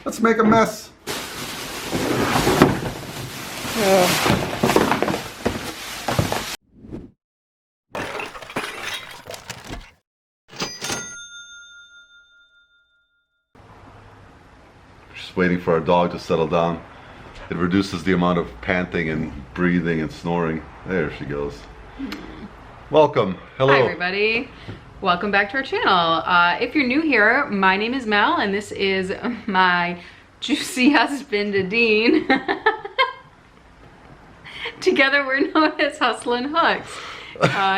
Let's make a mess. Just waiting for our dog to settle down. It reduces the amount of panting and breathing and snoring. There she goes. Welcome. Hello. Hi everybody. Welcome back to our channel. If you're new here, my name is Mel and this is my juicy husband, Dean. Together we're known as Hustlin' Hooks.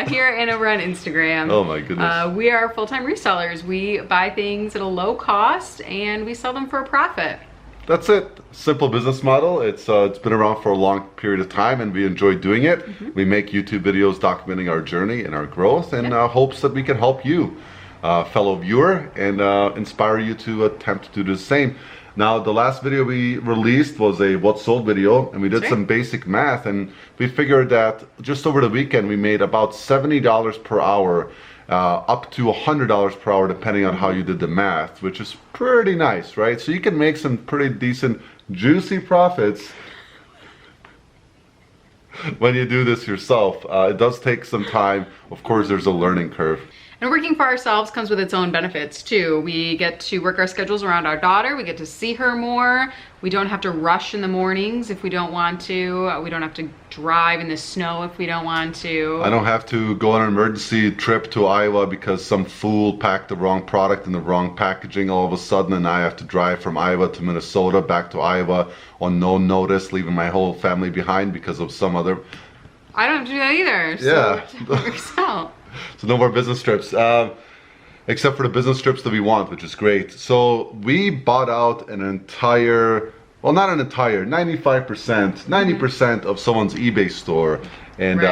Here and over on Instagram. Oh my goodness. We are full-time resellers. We buy things at a low cost and we sell them for a profit. That's it. Simple business model. It's been around for a long period of time and we enjoy doing it. We make YouTube videos documenting our journey and our growth and hopes that we can help you, fellow viewer, and inspire you to attempt to do the same. Now, the last video we released was a what sold video, and we did some basic math, and we figured that just over the weekend we made about $70 per hour, up to $100 per hour depending on how you did the math, which is pretty nice, right? So you can make some pretty decent, juicy profits when you do this yourself. It does take some time. Of course, there's a learning curve. And working for ourselves comes with its own benefits too. We get to work our schedules around our daughter. We get to see her more. We don't have to rush in the mornings if we don't want to. We don't have to drive in the snow if we don't want to. I don't have to go on an emergency trip to Iowa because some fool packed the wrong product in the wrong packaging all of a sudden, and I have to drive from Iowa to Minnesota, back to Iowa on no notice, leaving my whole family behind because of some other... I don't have to do that either, so it works out. So no more business trips, except for the business trips that we want, which is great. So we bought out an entire, well, not an entire, 95%, 90% of someone's eBay store. And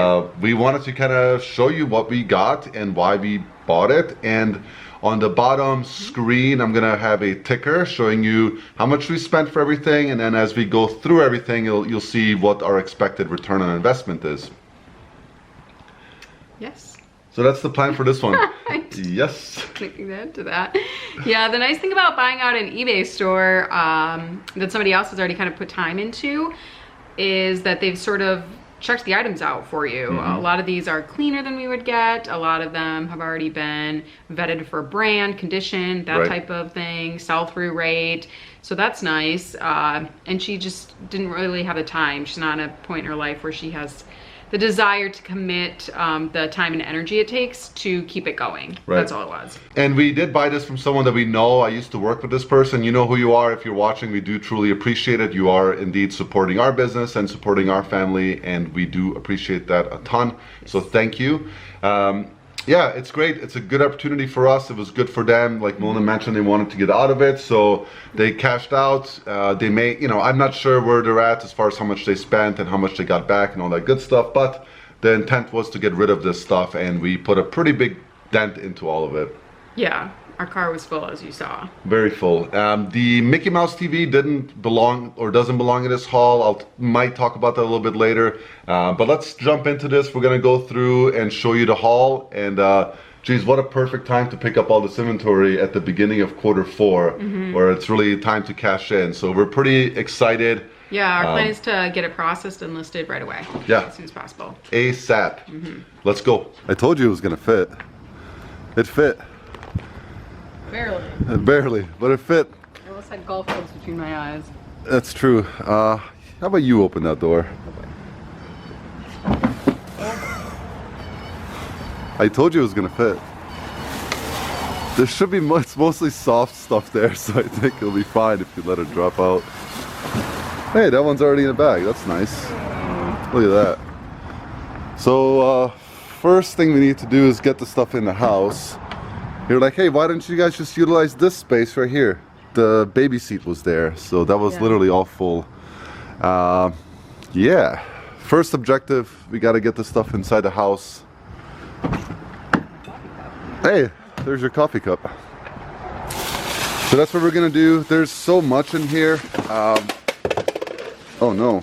we wanted to kind of show you what we got and why we bought it. And on the bottom screen, I'm gonna have a ticker showing you how much we spent for everything. And then as we go through everything, you'll see what our expected return on investment is. Yes. So that's the plan for this one. Yes. Clicking into that. Yeah, the nice thing about buying out an eBay store that somebody else has already kind of put time into is that they've sort of checked the items out for you. A lot of these are cleaner than we would get. A lot of them have already been vetted for brand, condition, that type of thing, sell-through rate. So that's nice. And she just didn't really have the time. She's not at a point in her life where she has the desire to commit the time and energy it takes to keep it going. That's all it was. And we did buy this from someone that we know. I used to work with this person. You know who you are. If you're watching, we do truly appreciate it. You are indeed supporting our business and supporting our family, and we do appreciate that a ton. So thank you. Yeah, it's great. It's a good opportunity for us. It was good for them. Like Mona mentioned, they wanted to get out of it, so they cashed out. They may, you know, I'm not sure where they're at as far as how much they spent and how much they got back and all that good stuff, but the intent was to get rid of this stuff, and we put a pretty big dent into all of it. Yeah, our car was full, as you saw. Very full. The Mickey Mouse TV didn't belong or doesn't belong in this haul. Might talk about that a little bit later. But let's jump into this. We're gonna go through and show you the haul. And geez, what a perfect time to pick up all this inventory at the beginning of Q4, where it's really time to cash in. So we're pretty excited. Yeah, our plan is to get it processed and listed right away. Yeah, as soon as possible. ASAP. Let's go. I told you it was gonna fit. It fit. Barely. Barely, but it fit. I almost had golf clubs between my eyes. That's true. How about you open that door? I told you it was gonna fit. There should be it's mostly soft stuff there, so I think it'll be fine if you let it drop out. Hey, that one's already in the bag. That's nice. Look at that. So first thing we need to do is get the stuff in the house. You're like, hey, why don't you guys just utilize this space right here? The baby seat was there, so that was literally all full. Yeah, first objective, we got to get the stuff inside the house. Hey, there's your coffee cup. So that's what we're gonna do. There's so much in here. Oh no,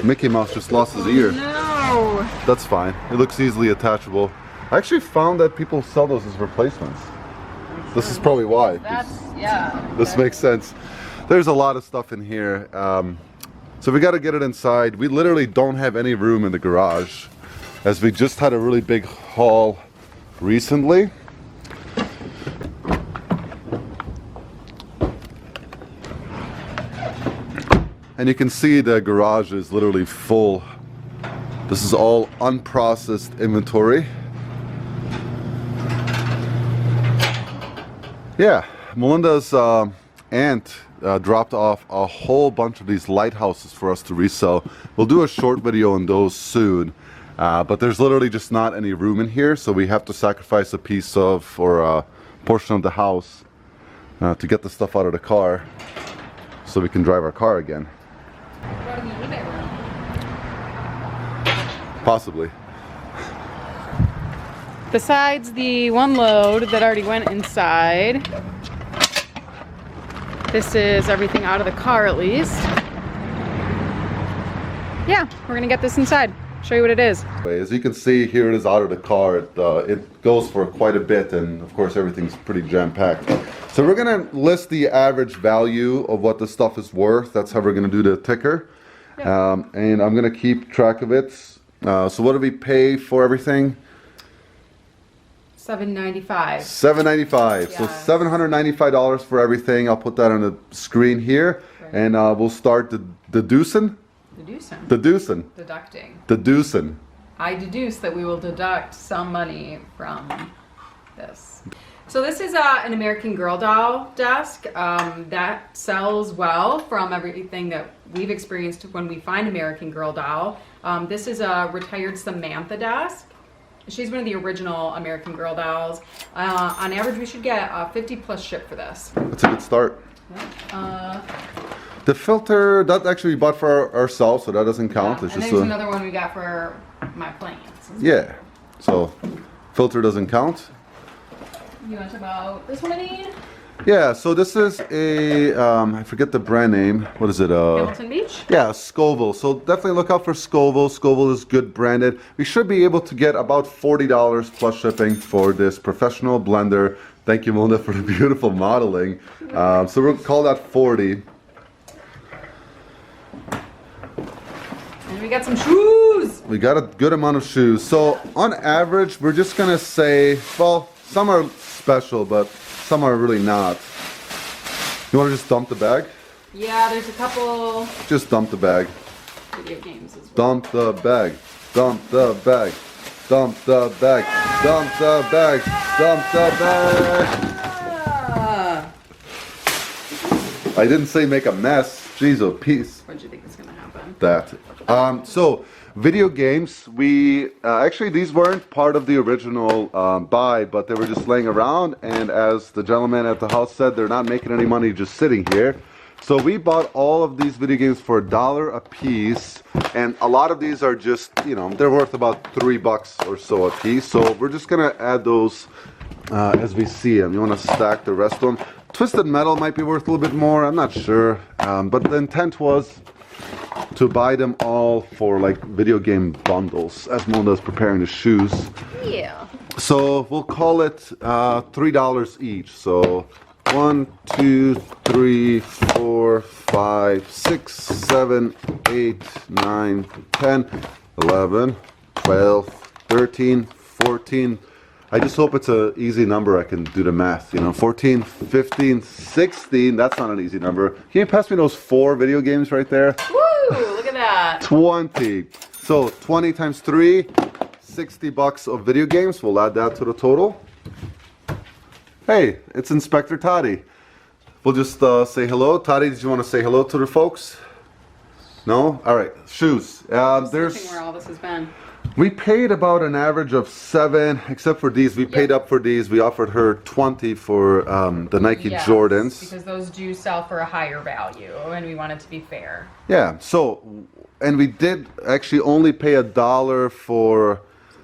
Mickey Mouse just lost his ear. No! That's fine, it looks easily attachable. I actually found that people sell those as replacements. This is probably why. That's, yeah. This makes sense. There's a lot of stuff in here. So we got to get it inside. We literally don't have any room in the garage, as we just had a really big haul recently. And you can see the garage is literally full. This is all unprocessed inventory. Yeah, Melinda's aunt dropped off a whole bunch of these lighthouses for us to resell. We'll do a short video on those soon, but there's literally just not any room in here, so we have to sacrifice a piece of, or a portion of the house to get the stuff out of the car so we can drive our car again. What about in the eBay room? Possibly. Besides the one load that already went inside, this is everything out of the car at least. Yeah, we're gonna get this inside. Show you what it is. As you can see, here it is out of the car. It goes for quite a bit, and of course everything's pretty jam-packed. So we're gonna list the average value of what the stuff is worth. That's how we're gonna do the ticker. Yep. And I'm gonna keep track of it. So what did we pay for everything? $7.95. $7.95. So Yes. $795 for everything. I'll put that on the screen here, Right. and we'll start deducing. Deducing. Deducing. Deducting. I deduce that we will deduct some money from this. So this is an American Girl doll desk that sells well from everything that we've experienced when we find American Girl doll. This is a retired Samantha desk. She's one of the original American Girl dolls. On average, we should get 50 plus ship for this. That's a good start. The filter, that actually we bought for ourselves, so that doesn't count. Yeah, It's and just there's another one we got for my plants. yeah. So filter doesn't count. You want to talk about this one, Nadine? Yeah. So this is a I forget the brand name. What is it? Hamilton Beach? Yeah, Scoville. So definitely look out for Scoville. Scoville is good branded. We should be able to get about $40 plus shipping for this professional blender. Thank you, Melinda, for the beautiful modeling. So we'll call that 40. And we got some shoes. We got a good amount of shoes. So on average, we're just gonna say, well, some are special, but some are really not. You wanna just dump the bag? Yeah, there's a couple Just dump the bag. video games as well. Dump the bag. Dump the bag. Dump the bag. Dump the bag. Dump the bag. Ah. I didn't say make a mess. Jeez, oh, peace. What do you think is gonna happen? That. So video games. We actually these weren't part of the original buy, but they were just laying around. And as the gentleman at the house said, they're not making any money just sitting here. So we bought all of these video games for $1 a piece, and a lot of these are just, you know, they're worth about $3 or so a piece. So we're just gonna add those as we see them. You want to stack the rest of them. Twisted Metal might be worth a little bit more. I'm not sure, but the intent was to buy them all for like video game bundles as Melinda's preparing the shoes. Yeah. So we'll call it $3 each. So 1, 2, 3, 4, 5, 6, 7, 8, 9, 10, 11, 12, 13, 14. I just hope it's an easy number. I can do the math, you know. 14, 15, 16. That's not an easy number. Can you pass me those 4 video games right there? Woo! Look at that. 20. So 20 times 3, $60 of video games. We'll add that to the total. Hey, it's Inspector Toddy. We'll just say hello. Toddy, did you want to say hello to the folks? No? All right. Shoes. There's where all this has been. We paid about an average of 7, except for these. We paid up for these. We offered her 20 for the Nike Yes, Jordans. because those do sell for a higher value, and we want it to be fair. Yeah. So, and we did actually only pay $1 for.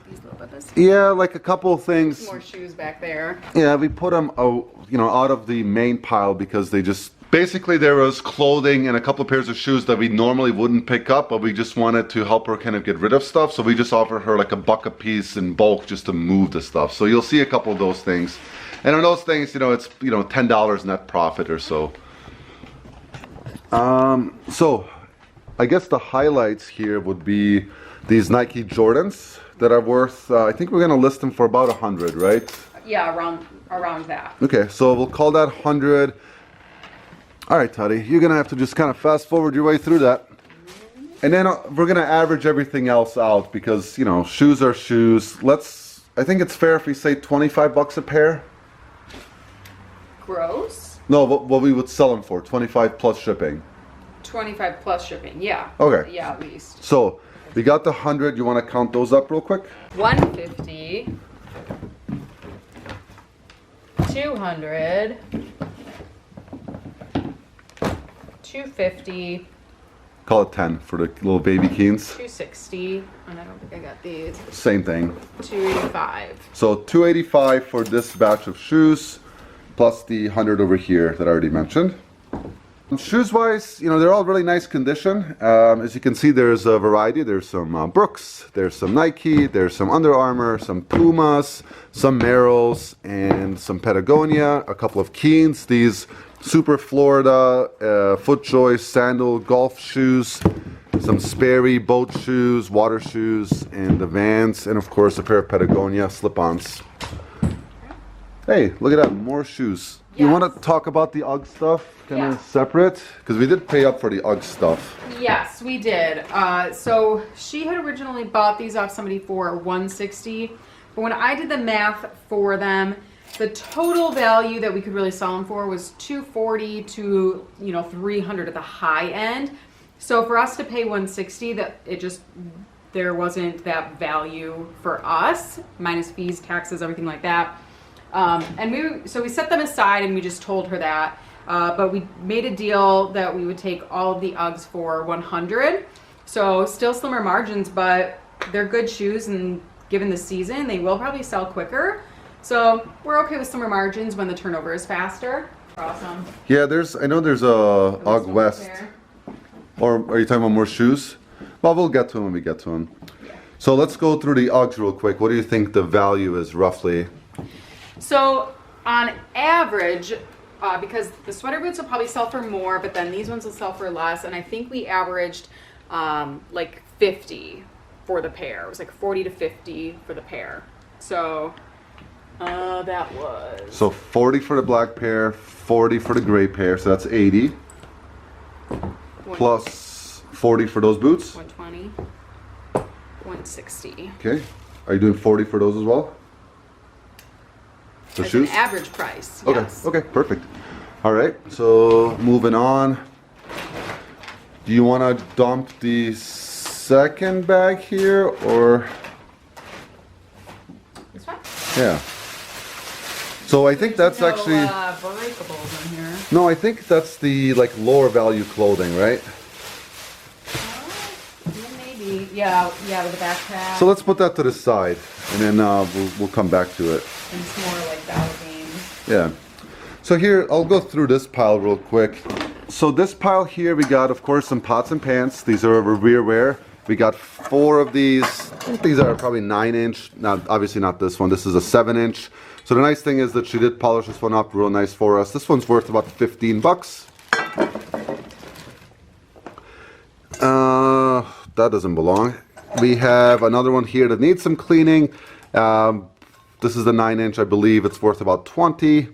These little bubbles. Yeah, like a couple of things. More shoes back there. Yeah, we put them, you know, out of the main pile because they just. Basically, there was clothing and a couple of pairs of shoes that we normally wouldn't pick up, but we just wanted to help her kind of get rid of stuff. So we just offered her like $1 a piece in bulk just to move the stuff. So you'll see a couple of those things. And on those things, you know, it's, you know, $10 net profit or so. So I guess the highlights here would be these Nike Jordans that are worth, I think we're gonna list them for about 100, right? Yeah, around that. Okay, so we'll call that 100. All right, Toddy, you're gonna have to just kind of fast forward your way through that. And then we're gonna average everything else out because, you know, shoes are shoes. I think it's fair if we say 25 bucks a pair. Gross? No, what we would sell them for, 25 plus shipping. 25 plus shipping, yeah. Okay. Yeah, at least. So we got the 100. You want to count those up real quick? 150. 200. 250. Call it 10 for the little baby Keens. 260. And I don't think I got these. Same thing. 285. So 285 for this batch of shoes, plus the 100 over here that I already mentioned. Shoes wise, you know, they're all really nice condition. As you can see, there's a variety. There's some Brooks, there's some Nike, there's some Under Armour, some Pumas, some Merrells, and some Patagonia, a couple of Keens, these Super Florida, FootJoy, sandal, golf shoes, some Sperry boat shoes, water shoes, and the Vans, and of course a pair of Patagonia slip-ons. Hey, look at that, more shoes. Yes. You want to talk about the UGG stuff kind of separate? Because we did pay up for the UGG stuff. Yes, we did. So she had originally bought these off somebody for $160, but when I did the math for them, the total value that we could really sell them for was $240 to $300 at the high end. So for us to pay $160, there wasn't that value for us, minus fees, taxes, everything like that. So we set them aside and we just told her that. But we made a deal that we would take all of the UGGs for $100. So still slimmer margins, but they're good shoes, and given the season, they will probably sell quicker. So we're okay with slimmer margins when the turnover is faster. Awesome. Yeah, I know there's a UGG West. Or are you talking about more shoes? Well, we'll get to them when we get to them. Yeah. So let's go through the UGGs real quick. What do you think the value is roughly? So on average, because the sweater boots will probably sell for more, but then these ones will sell for less, and I think we averaged like 50 for the pair. It was like 40 to 50 for the pair. So that was... So 40 for the black pair, 40 for the gray pair, so that's 80. Plus 40 for those boots? 120. 160. Okay. Are you doing 40 for those as well? The As shoes? an average price. Okay, Yes. okay, perfect. All right, so moving on. Do you want to dump the second bag here, or? This one? Yeah. So I think that's No, actually, breakables in here. no, I think that's the like lower value clothing, right? Maybe. Yeah, with the backpack. So let's put that to the side, and then we'll come back to it. And it's more like battle games. Yeah. So here, I'll go through this pile real quick. So this pile here, we got, of course, some pots and pans. These are rear wear. We got 4 of these. I think these are probably 9-inch. Obviously not this one. This is a 7-inch. So the nice thing is that she did polish this one up real nice for us. This one's worth about 15 bucks. That doesn't belong. We have another one here that needs some cleaning. This is the 9-inch, I believe. It's worth about 20.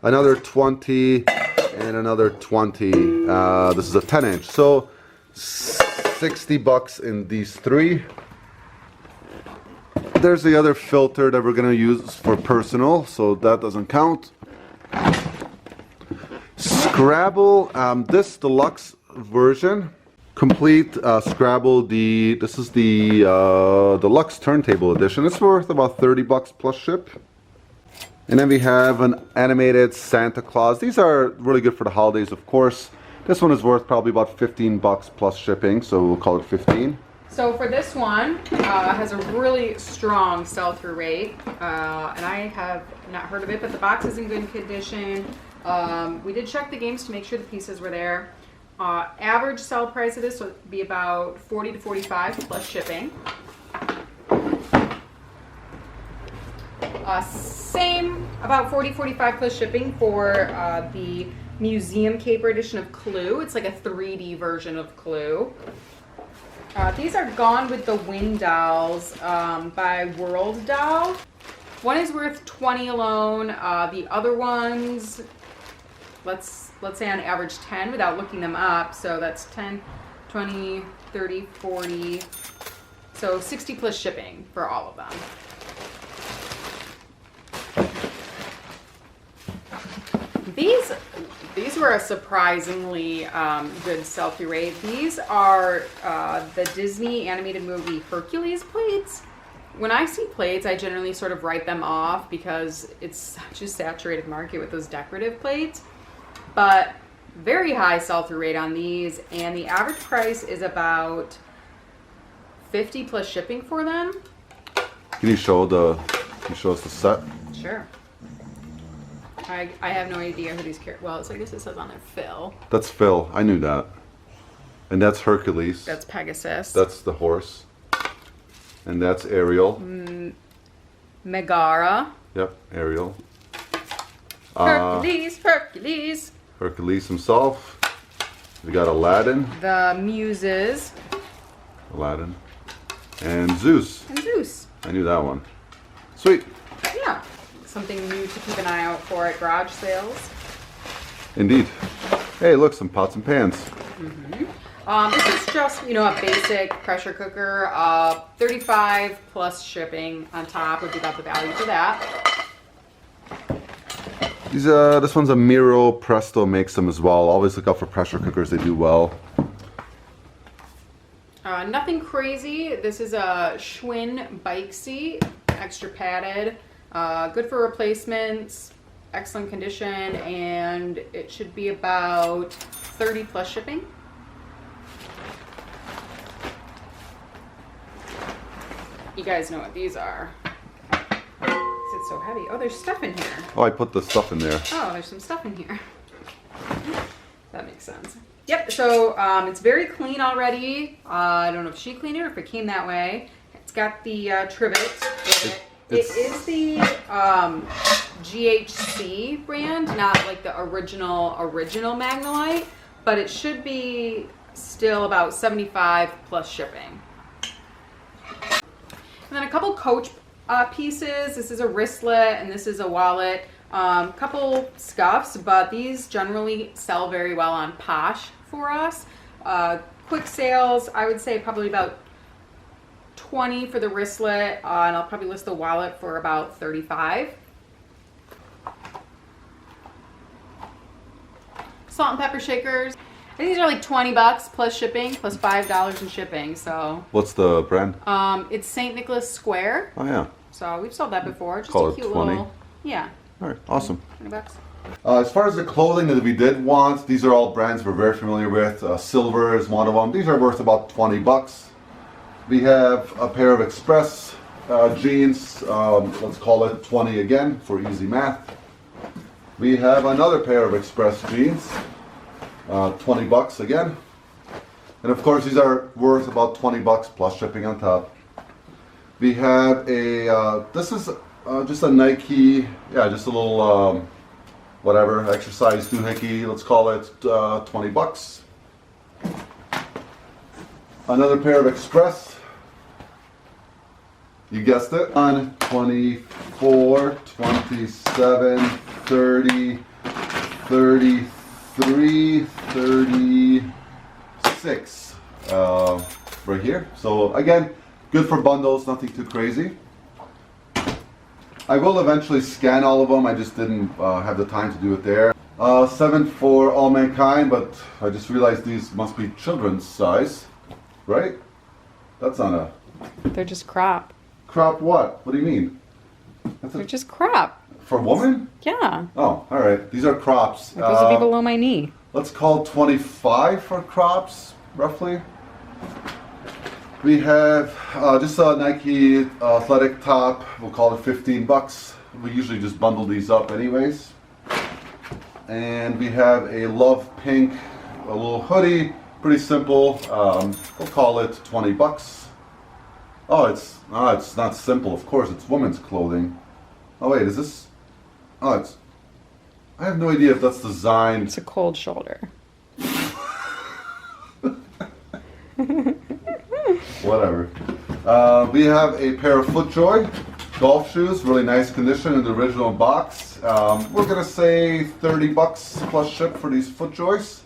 Another 20, and another 20. This is a 10-inch. So 60 bucks in these 3. There's the other filter that we're gonna use for personal, so that doesn't count. Scrabble, this deluxe version. Complete Scrabble, this is the deluxe turntable edition. It's worth about 30 bucks plus ship. And then we have an animated Santa Claus. These are really good for the holidays, of course. This one is worth probably about 15 bucks plus shipping, so we'll call it 15. So for this one, has a really strong sell-through rate, and I have not heard of it, but the box is in good condition. We did check the games to make sure the pieces were there. Average sell price of this would be about 40 to 45 plus shipping. Same, about 40, 45 plus shipping for the museum caper edition of Clue. It's like a 3D version of Clue. These are Gone with the Wind dolls by World Doll. One is worth 20 alone. The other ones, let's say on average 10 without looking them up. So that's 10, 20, 30, 40. So 60 plus shipping for all of them. These were a surprisingly good sell-through rate. These are the Disney animated movie Hercules plates. When I see plates, I generally sort of write them off because it's such a saturated market with those decorative plates. But very high sell-through rate on these, and the average price is about 50 plus shipping for them. Can you show us the set? Sure. I have no idea who these characters. Well, it's like this. It says on there Phil. That's Phil. I knew that. And that's Hercules. That's Pegasus. That's the horse. And that's Ariel. Megara. Yep, Ariel. Hercules. Hercules himself. We got Aladdin. The Muses. Aladdin. And Zeus. I knew that one. Sweet. Yeah. Something new to keep an eye out for at garage sales. Indeed. Hey, look, some pots and pans. This is just, a basic pressure cooker. 35 plus shipping on top would be about the value for that. This one's a Miro. Presto makes them as well. Always look out for pressure cookers. They do well. Nothing crazy. This is a Schwinn bike seat, extra padded. Good for replacements, excellent condition, and it should be about 30 plus shipping. You guys know what these are. It's so heavy. Oh, there's stuff in here. Oh, I put the stuff in there. Oh, there's some stuff in here. That makes sense. Yep, so it's very clean already. I don't know if she cleaned it or if it came that way. It's got the trivet with it. It is the GHC brand, not like the original Magnolite, but it should be still about 75 plus shipping. And then a couple Coach pieces. This is a wristlet and this is a wallet. Couple scuffs, but these generally sell very well on Posh for us. Quick sales, I would say probably about 20 for the wristlet, and I'll probably list the wallet for about 35. Salt and pepper shakers. I think these are like 20 bucks plus shipping, plus $5 in shipping. So what's the brand? It's St. Nicholas Square. Oh yeah. So we've sold that before. Just Call a it cute 20. little. Yeah. All right, awesome. 20 bucks. As far as the clothing that we did want, these are all brands we're very familiar with. Silver is one of them. These are worth about 20 bucks. We have a pair of Express jeans. Let's call it 20 again for easy math. We have another pair of Express jeans. 20 bucks again. And of course these are worth about 20 bucks plus shipping on top. We have a, this is just a Nike, just a little, whatever, exercise doohickey, let's call it 20 bucks. Another pair of Express, you guessed it, on 24, 27, 30, 33, 36, right here. So again, good for bundles, nothing too crazy. I will eventually scan all of them, I just didn't have the time to do it there. 7 for All Mankind, but I just realized these must be children's size, right? That's on a... They're just crop. Crop what? What do you mean? They're just crop. For women? Yeah. Oh, all right. These are crops. Those would be below my knee. Let's call 25 for crops, roughly. We have just a Nike athletic top. We'll call it 15 bucks. We usually just bundle these up anyways. And we have a Love Pink, a little hoodie, pretty simple. We'll call it 20 bucks. Oh, it's not simple. Of course, it's women's clothing. Oh wait, is this? Oh, I have no idea if that's designed. It's a cold shoulder. Whatever. We have a pair of FootJoy golf shoes, really nice condition in the original box. We're gonna say $30 plus ship for these FootJoys.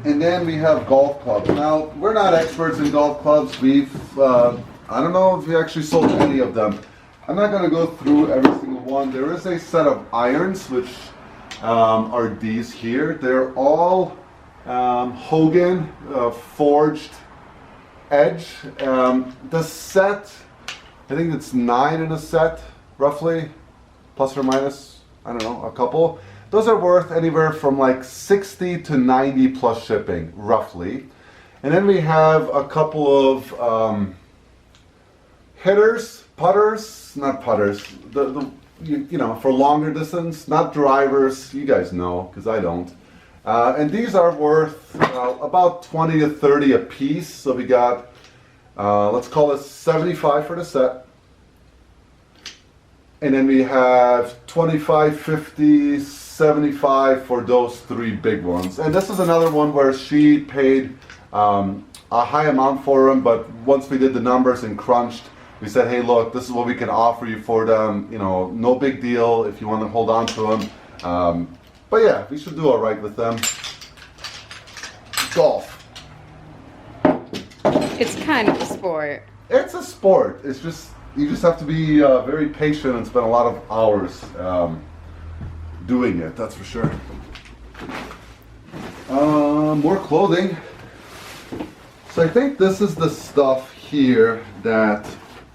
And then we have golf clubs. Now, we're not experts in golf clubs. I don't know if we actually sold any of them. I'm not gonna go through every single one. There is a set of irons, which are these here. They're all Hogan forged edge. The set, I think it's 9 in a set, roughly, plus or minus, I don't know, a couple. Those are worth anywhere from like 60 to 90 plus shipping, roughly. And then we have a couple of hitters, putters, not putters, you know, for longer distance, not drivers, you guys know, because I don't. And these are worth about 20 to 30 a piece. So we got, let's call it 75 for the set. And then we have 25, 50, 75 for those 3 big ones. And this is another one where she paid a high amount for them, but once we did the numbers and crunched, we said, hey, look, this is what we can offer you for them. You know, no big deal if you want to hold on to them. But yeah, we should do all right with them. Golf. It's kind of a sport. It's a sport. It's just, you just have to be very patient and spend a lot of hours doing it, that's for sure. More clothing. So I think this is the stuff here that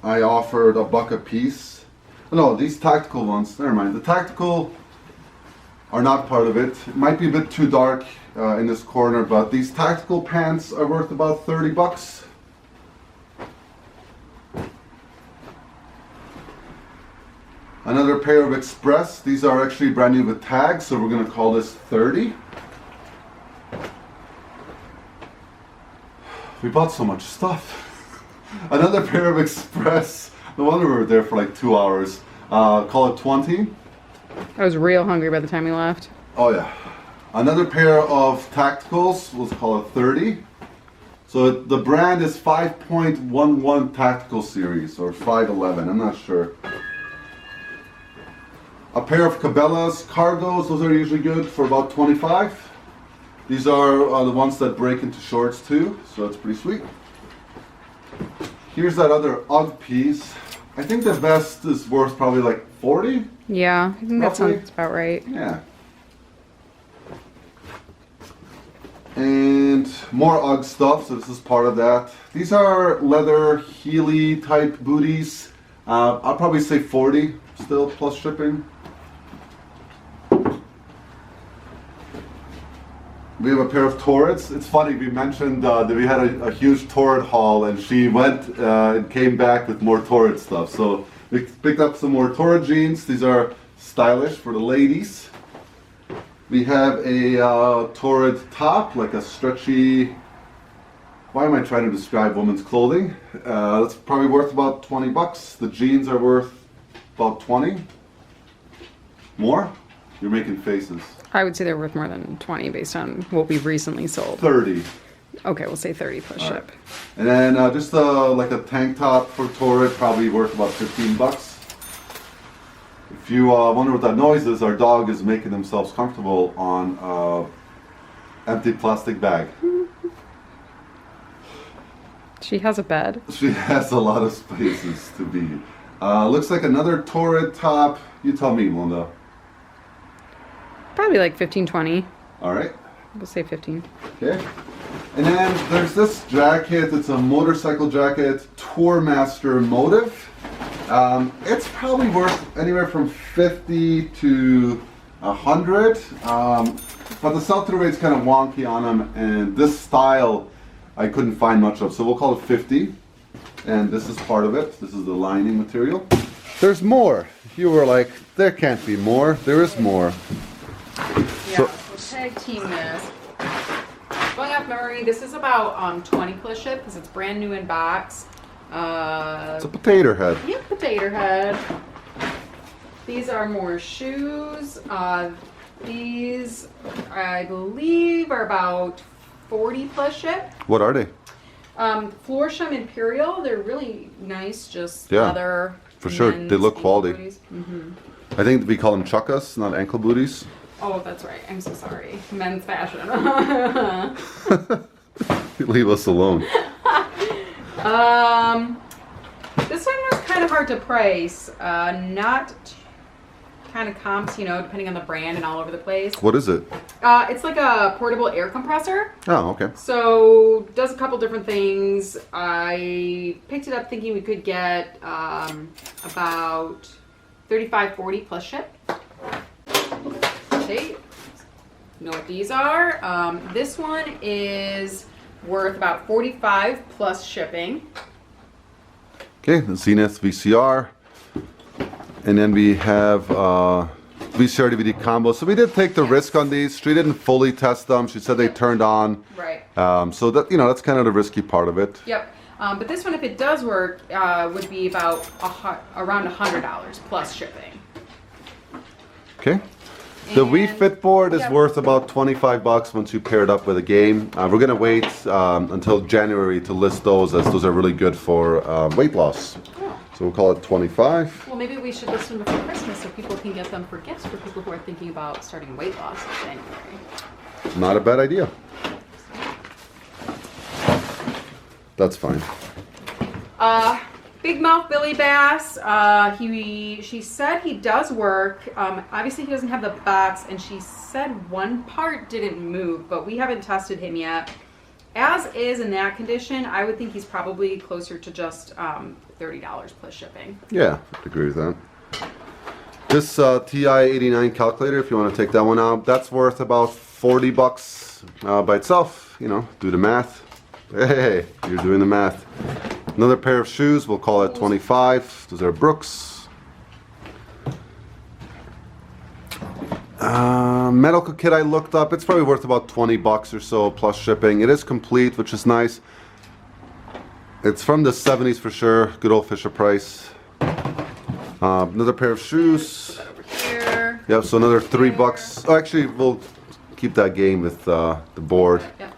I offered $1 a piece. No, these tactical ones, never mind. The tactical are not part of it. It might be a bit too dark in this corner, but these tactical pants are worth about $30. Another pair of Express. These are actually brand new with tags, so we're going to call this 30. We bought so much stuff. Another pair of Express. No wonder we were there for like 2 hours. Call it 20. I was real hungry by the time we left. Oh yeah. Another pair of Tacticals. Let's call it 30. So the brand is 5.11 Tactical Series or 511. I'm not sure. A pair of Cabela's Cargos. Those are usually good for about 25. These are the ones that break into shorts too, so it's pretty sweet. Here's that other UGG piece. I think the vest is worth probably like 40. Yeah, I think that Roughly. sounds about right. Yeah. And more UGG stuff, so this is part of that. These are leather Heely type booties. I'll probably say 40 still plus shipping. We have a pair of Torrids. It's funny, we mentioned that we had a huge Torrid haul, and she went and came back with more Torrid stuff. So we picked up some more Torrid jeans. These are stylish for the ladies. We have a Torrid top, like a stretchy. Why am I trying to describe women's clothing? That's probably worth about $20. The jeans are worth about 20. More? You're making faces. I would say they're worth more than 20 based on what we've recently sold. 30. Okay, we'll say 30 plus All ship. right. And then just like a tank top for Torrid, probably worth about $15. If you wonder what that noise is, our dog is making themselves comfortable on empty plastic bag. She has a bed. She has a lot of spaces to be. Looks like another Torrid top. You tell me, Melinda. Probably like 15, 20. All right. We'll say 15. Okay. And then there's this jacket. It's a motorcycle jacket, Tourmaster motive. It's probably worth anywhere from 50 to 100. But the sell-through rate's kind of wonky on them, and this style I couldn't find much of, so we'll call it 50. And this is part of it. This is the lining material. There's more. You were like, there can't be more. There is more. Yeah, so tag team this. Going off memory, this is about 20 plus ship because it's brand new in box. It's a potato head. Yeah, potato head. These are more shoes. These, I believe, are about 40 plus ship. What are they? Florsheim Imperial. They're really nice, just Yeah, leather. for sure. They men's look ankle quality. booties. Mm-hmm. I think we call them chuckas, not ankle booties. Oh, that's right. I'm so sorry. Men's fashion. Leave us alone. This one was kind of hard to price. Not kind of comps, you know, depending on the brand and all over the place. What is it? It's like a portable air compressor. Oh, okay. So does a couple different things. I picked it up thinking we could get about 35, 40 plus ship. Okay. Know what these are. This one is worth about 45 plus shipping. Okay, the Zenith VCR. And then we have VCR DVD combo. So we did take the risk on these. She didn't fully test them. She said they turned on. Right. So that, you know, that's kind of the risky part of it. Yep. But this one, if it does work, would be about around $100 plus shipping. Okay. The Wii And- Fit board is Yep. worth about 25 bucks once you pair it up with a game. We're gonna wait until January to list those, as those are really good for weight loss. Oh. So we'll call it 25. Well, maybe we should list them before Christmas so people can get them for gifts for people who are thinking about starting weight loss in January. Not a bad idea. That's fine. Big Mouth Billy Bass. She said he does work. Obviously, he doesn't have the box, and she said one part didn't move, but we haven't tested him yet. As is in that condition, I would think he's probably closer to just $30 plus shipping. Yeah, I'd agree with that. This TI-89 calculator, if you want to take that one out, that's worth about 40 bucks by itself. You know, do the math. Hey, you're doing the math. Another pair of shoes, we'll call it 25. Those are Brooks. Medical kit I looked up, it's probably worth about 20 bucks or so plus shipping. It is complete, which is nice. It's from the 70s for sure. Good old Fisher Price. Another pair of shoes. Put that over here. Yep, so another 3 bucks. Oh, actually, we'll keep that game with the board. Yep.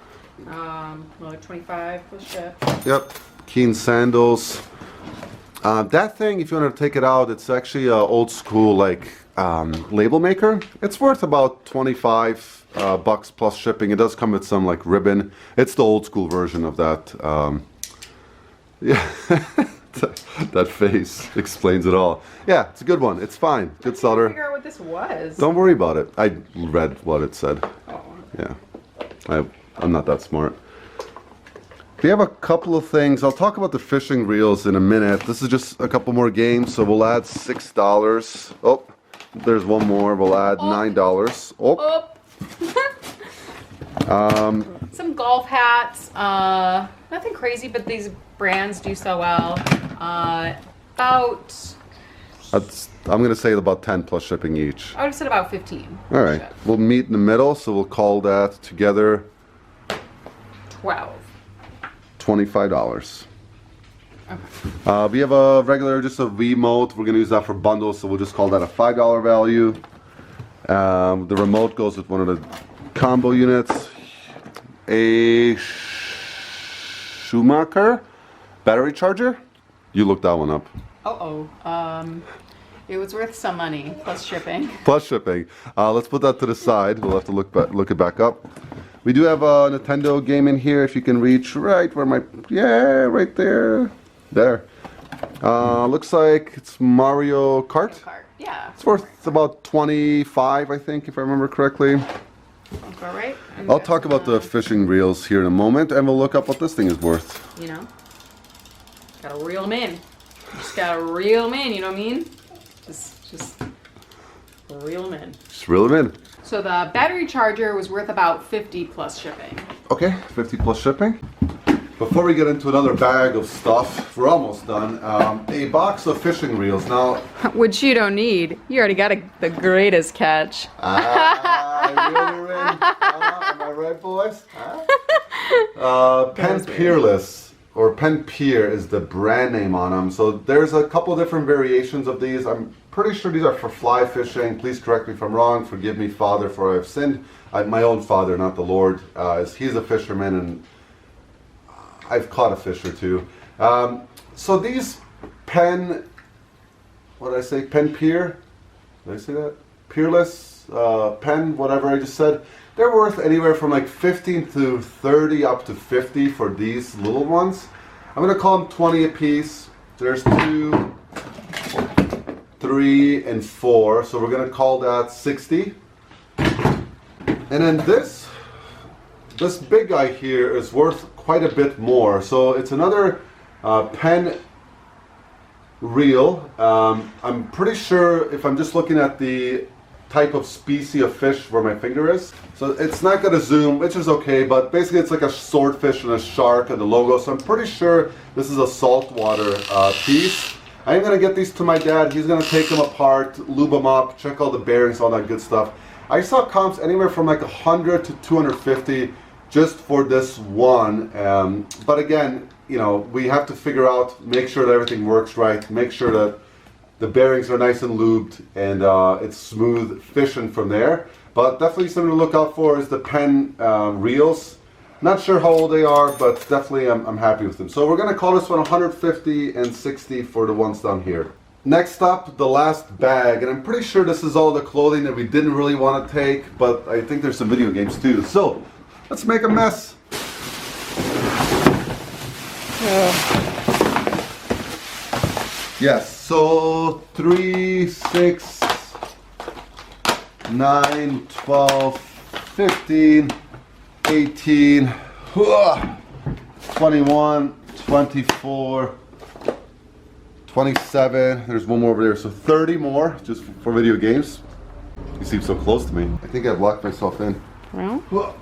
Another 25 plus ship. Yep, Keen sandals. That thing, if you want to take it out, it's actually an old school like label maker. It's worth about 25 bucks plus shipping. It does come with some like ribbon. It's the old school version of that. Yeah, that face explains it all. Yeah, it's a good one. It's fine. Good Figure seller. out what this was. Don't worry about it. I read what it said. Oh. Yeah, I'm not that smart. We have a couple of things. I'll talk about the fishing reels in a minute. This is just a couple more games, so we'll add $6. Oh, there's one more. We'll add $9. Oh, Some golf hats. Nothing crazy, but these brands do so well. I'm gonna say about 10 plus shipping each. I would have said about 15. All right, we'll meet in the middle, so we'll call that together 12. $25. Okay. We have a regular, just a Wiimote. We're gonna use that for bundles, so we'll just call that a $5 value. The remote goes with one of the combo units. A Schumacher battery charger. You looked that one up. It was worth some money plus shipping. Plus shipping. Let's put that to the side. We'll have to look it back up. We do have a Nintendo game in here. If you can reach right where right there. There. Looks like it's Mario Kart. Yeah. It's worth about 25, I think, if I remember correctly. Sounds about right. And I'll we got talk about the fishing reels here in a moment, and we'll look up what this thing is worth. You know, gotta reel them in. Just gotta reel them in. You know what I mean? Just reel them in. Just reel them in. So the battery charger was worth about 50 plus shipping. Okay, 50 plus shipping. Before we get into another bag of stuff, we're almost done. A box of fishing reels. Now, Which you don't need. You already got the greatest catch. I really win. Am I right, boys? Penn Peerless, or Penn Pier is the brand name on them. So there's a couple different variations of these. I'm pretty sure these are for fly fishing. Please correct me if I'm wrong. Forgive me, Father, for I have sinned. My own father, not the Lord. He's a fisherman, and I've caught a fish or two. So these what did I say? Pen Pier? Did I say that? Peerless, pen, whatever I just said. They're worth anywhere from like 15 to 30 up to 50 for these little ones. I'm gonna call them 20 a piece. There's 2, 3, and 4. So we're gonna call that 60. And then this big guy here is worth quite a bit more. So it's another pen reel. I'm pretty sure if I'm just looking at the type of species of fish where my finger is. So it's not going to zoom, which is okay, but basically it's like a swordfish and a shark and the logo. So I'm pretty sure this is a saltwater piece. I'm going to get these to my dad. He's going to take them apart, lube them up, check all the bearings, all that good stuff. I saw comps anywhere from like 100 to 250 just for this one. But again, you know, we have to figure out, make sure that everything works right, make sure that the bearings are nice and lubed, and it's smooth fishing from there. But definitely something to look out for is the pen reels. Not sure how old they are, but definitely I'm happy with them. So we're going to call this one 150 and 60 for the ones down here. Next up, the last bag, and I'm pretty sure this is all the clothing that we didn't really want to take, but I think there's some video games too. So let's make a mess. Yes, so 3, 6, 9, 12, 15, 18, 21, 24, 27, there's one more over there, so 30 more just for video games. You seem so close to me. I think I've locked myself in. Well,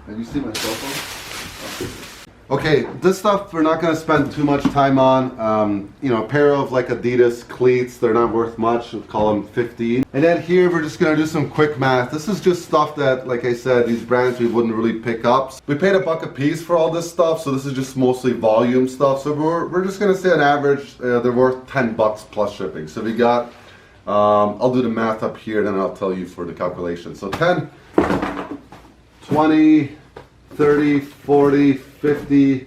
have you seen my cell phone? Okay, this stuff we're not going to spend too much time on. You know, a pair of like Adidas cleats, they're not worth much. We'll call them 15. And then here we're just going to do some quick math. This is just stuff that, like I said, these brands we wouldn't really pick up. We paid $1 a piece for all this stuff, so this is just mostly volume stuff. So we're just going to say on average they're worth $10 plus shipping. So we got, I'll do the math up here, then I'll tell you for the calculation. So 10, 20, 30, 40, 50,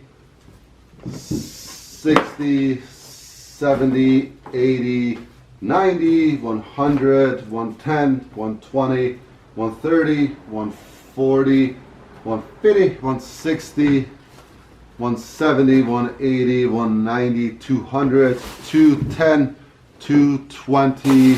60, 70, 80, 90, 100, 110, 120, 130, 140, 150, 160, 170, 180, 190, 200, 210, 220,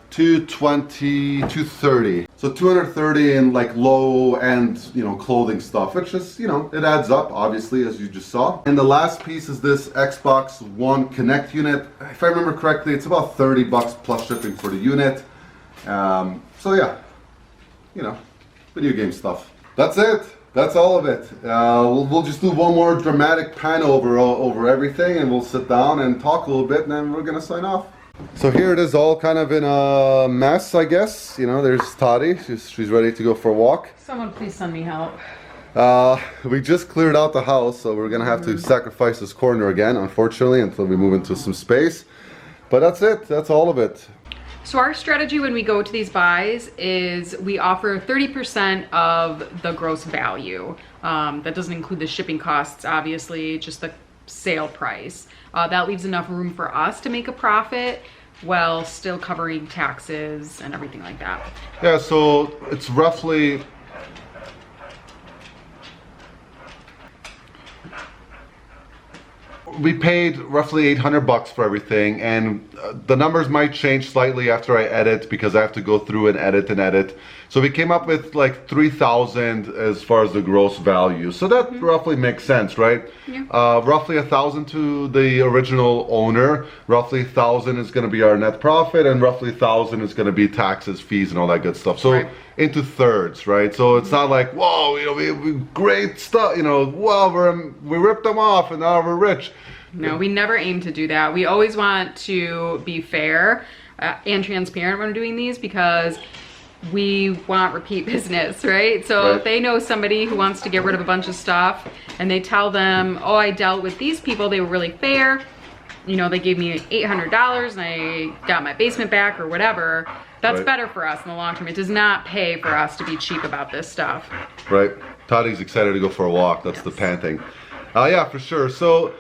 220, 230. So 230 in like low end, you know, clothing stuff, which is, you know, it adds up obviously, as you just saw. And the last piece is this Xbox One Connect unit. If I remember correctly, it's about $30 plus shipping for the unit. So yeah, you know, video game stuff. That's it. That's all of it. We'll just do one more dramatic pan over everything, and we'll sit down and talk a little bit, and then we're gonna sign off. So here it is, all kind of in a mess, I guess. You know, there's Toddy. She's ready to go for a walk. someone please send me help. We just cleared out the house, so we're gonna have to sacrifice this corner again, unfortunately, until we move into some space. But that's it. That's all of it. So our strategy when we go to these buys is we offer 30% of the gross value. That doesn't include the shipping costs, obviously, just the sale price. That leaves enough room for us to make a profit while still covering taxes and everything like that. Yeah, so it's roughly... We paid roughly $800 for everything, and the numbers might change slightly after I edit because I have to go through and edit. So we came up with like $3,000 as far as the gross value. So that roughly makes sense, right? Yeah. Roughly $1,000 to the original owner. Roughly $1,000 is going to be our net profit, and roughly $1,000 is going to be taxes, fees, and all that good stuff. So into thirds, right? So it's not like, whoa, you know, we great stuff, you know, wow, we ripped them off and now we're rich. No, we never aim to do that. We always want to be fair and transparent when we're doing these because we want repeat business, right? So if they know somebody who wants to get rid of a bunch of stuff and they tell them, oh, I dealt with these people, they were really fair, you know, they gave me $800 and I got my basement back or whatever, that's Right. better for us in the long term. It does not pay for us to be cheap about this stuff. Right. Toddy's excited to go for a walk. That's the panting. Yeah, for sure. So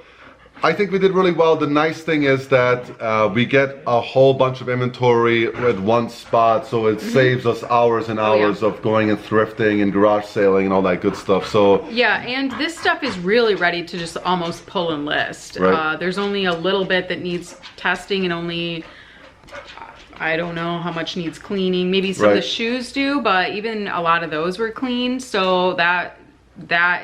I think we did really well. The nice thing is that we get a whole bunch of inventory at one spot, so it saves us hours and hours of going and thrifting and garage sailing and all that good stuff. So yeah, and this stuff is really ready to just almost pull and list. Right. There's only a little bit that needs testing and only, I don't know how much needs cleaning. Maybe some of the Right. shoes do, but even a lot of those were clean. So that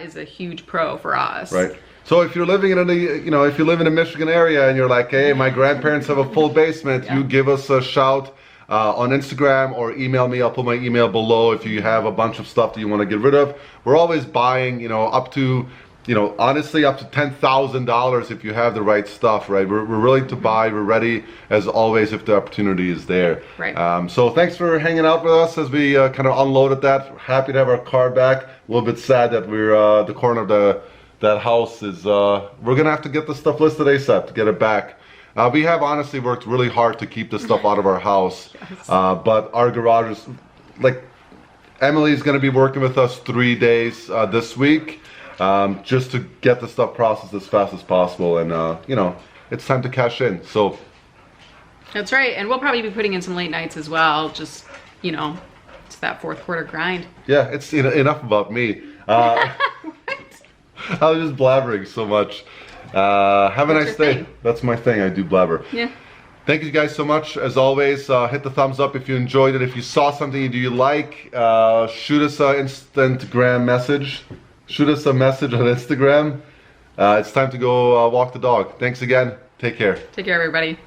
is a huge pro for us. Right. So if you're living in if you live in the Michigan area and you're like, hey, my grandparents have a full basement, you give us a shout on Instagram or email me. I'll put my email below if you have a bunch of stuff that you want to get rid of. We're always buying, up to, honestly, up to $10,000 if you have the right stuff, right? We're willing to buy. We're ready, as always, if the opportunity is there. Right. So thanks for hanging out with us as we kind of unloaded that. Happy to have our car back. A little bit sad that we're the corner of that house is, we're gonna have to get the stuff listed ASAP to get it back. We have honestly worked really hard to keep this stuff out of our house. Yes. But our garage is, like, Emily's gonna be working with us 3 days this week, just to get the stuff processed as fast as possible. And, it's time to cash in, so. That's right, and we'll probably be putting in some late nights as well, just, it's that fourth quarter grind. Yeah, it's enough about me. I was just blabbering so much. Have a That's nice your day. thing. That's my thing. I do blabber. Yeah. Thank you guys so much. As always, hit the thumbs up if you enjoyed it. If you saw something you like, shoot us an Instagram message. Shoot us a message on Instagram. It's time to go walk the dog. Thanks again. Take care. Take care, everybody.